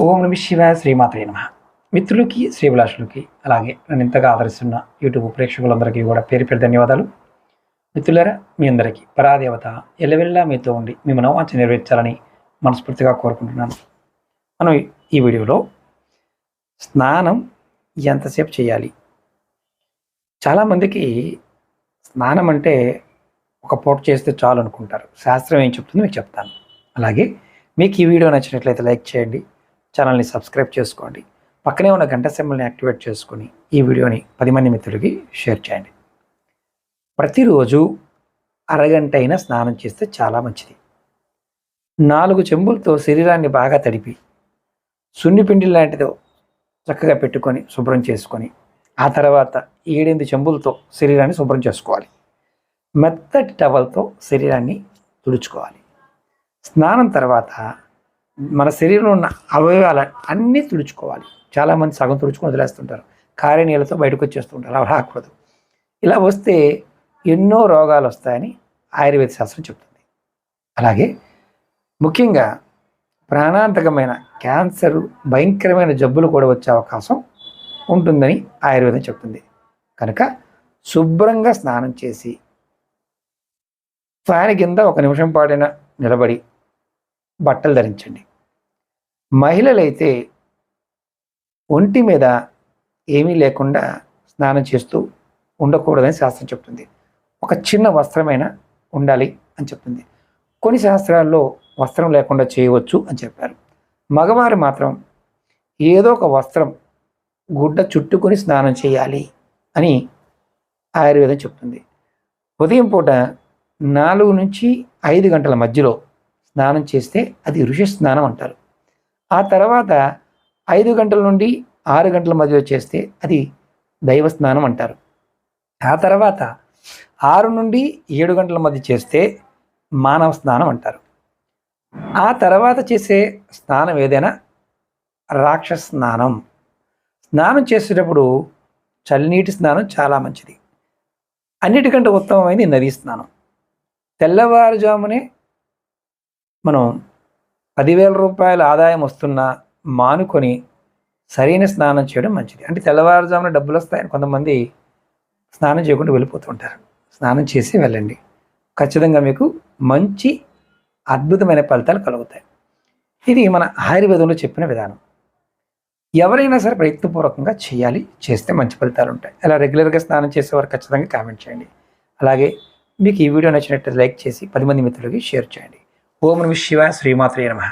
ఓం నమ శివాయ శ్రీమాత్రే నమః. మిత్రులకి శ్రీభిలాషులకి అలాగే నన్ను ఇంతగా ఆదరిస్తున్న యూట్యూబ్ ప్రేక్షకులందరికీ కూడా పేరు పేరు ధన్యవాదాలు. మిత్రులారా, మీ అందరికీ పరాదేవత ఎల్లవెల్లా మీతో ఉండి మీ మనోవాంఛ నెరవేర్చాలని మనస్ఫూర్తిగా కోరుకుంటున్నాను. మనం ఈ వీడియోలో స్నానం ఎంతసేపు చేయాలి? చాలామందికి స్నానం అంటే ఒక పూట చేస్తే చాలు అనుకుంటారు. శాస్త్రం ఏం చెప్తుందో మీకు చెప్తాను. అలాగే మీకు ఈ వీడియో నచ్చినట్లయితే లైక్ చేయండి, ఛానల్ని సబ్స్క్రైబ్ చేసుకోండి, పక్కనే ఉన్న గంట సింబల్ని యాక్టివేట్ చేసుకొని ఈ వీడియోని 10 మంది మిత్రులకి షేర్ చేయండి. ప్రతిరోజు అరగంట అయినా స్నానం చేస్తే చాలా మంచిది. 4 చెంబులతో శరీరాన్ని బాగా తడిపి సున్నిపిండి లాంటిదో చక్కగా పెట్టుకొని శుభ్రం చేసుకొని ఆ తర్వాత 7-8 చెంబులతో శరీరాన్ని శుభ్రం చేసుకోవాలి. మెత్తటి టవల్తో శరీరాన్ని తుడుచుకోవాలి. స్నానం తర్వాత మన శరీరంలో ఉన్న అవయవాలు అన్నీ తుడుచుకోవాలి. చాలామంది సగం తుడుచుకొని వదిలేస్తుంటారు, కారే నీళ్ళతో బయటకు వచ్చేస్తుంటారు. అలా రాకూడదు. ఇలా వస్తే ఎన్నో రోగాలు వస్తాయని ఆయుర్వేద శాస్త్రం చెప్తుంది. అలాగే ముఖ్యంగా ప్రాణాంతకమైన క్యాన్సర్, భయంకరమైన జబ్బులు కూడా వచ్చే అవకాశం ఉంటుందని ఆయుర్వేదం చెప్తుంది. కనుక శుభ్రంగా స్నానం చేసి ఫ్యాన్ కింద 1 నిమిషం పాటైనా నిలబడి బట్టలు ధరించండి. మహిళలైతే ఒంటి మీద ఏమీ లేకుండా స్నానం చేస్తూ ఉండకూడదని శాస్త్రం చెప్తుంది. ఒక చిన్న వస్త్రమైనా ఉండాలి అని చెప్తుంది. కొన్ని శాస్త్రాల్లో వస్త్రం లేకుండా చేయవచ్చు అని చెప్పారు. మగవారు మాత్రం ఏదో ఒక వస్త్రం గుడ్డ చుట్టుకొని స్నానం చేయాలి అని ఆయుర్వేదం చెప్తుంది. ఉదయం పూట 4 నుంచి 5 గంటల మధ్యలో స్నానం చేస్తే అది ఋషి స్నానం అంటారు. ఆ తర్వాత 5 గంటల నుండి 6 గంటల మధ్యలో చేస్తే అది దైవ స్నానం అంటారు. ఆ తర్వాత 6 నుండి 7 గంటల మధ్య చేస్తే మానవ స్నానం అంటారు. ఆ తర్వాత చేసే స్నానం ఏదైనా రాక్షస స్నానం. స్నానం చేసేటప్పుడు చల్లనీటి స్నానం చాలా మంచిది. అన్నిటికంటే ఉత్తమమైనది నదీ స్నానం. తెల్లవారుజామునే మనం 10,000 రూపాయల ఆదాయం వస్తున్నా మానుకొని సరైన స్నానం చేయడం మంచిది. అంటే తెల్లవారుజామున డబ్బులు వస్తాయని కొంతమంది స్నానం చేయకుండా వెళ్ళిపోతుంటారు. స్నానం చేసి వెళ్ళండి. ఖచ్చితంగా మీకు మంచి అద్భుతమైన ఫలితాలు కలుగుతాయి. ఇది మన ఆయుర్వేదంలో చెప్పిన విధానం. ఎవరైనా సరే ప్రయత్నపూర్వకంగా చేయాలి, చేస్తే మంచి ఫలితాలు ఉంటాయి. అలా రెగ్యులర్గా స్నానం చేసేవారు ఖచ్చితంగా కామెంట్ చేయండి. అలాగే మీకు ఈ వీడియో నచ్చినట్లయితే లైక్ చేసి 10 మంది మిత్రులకి షేర్ చేయండి. ఓం నమః శివాయ శ్రీమాత్రే నమః.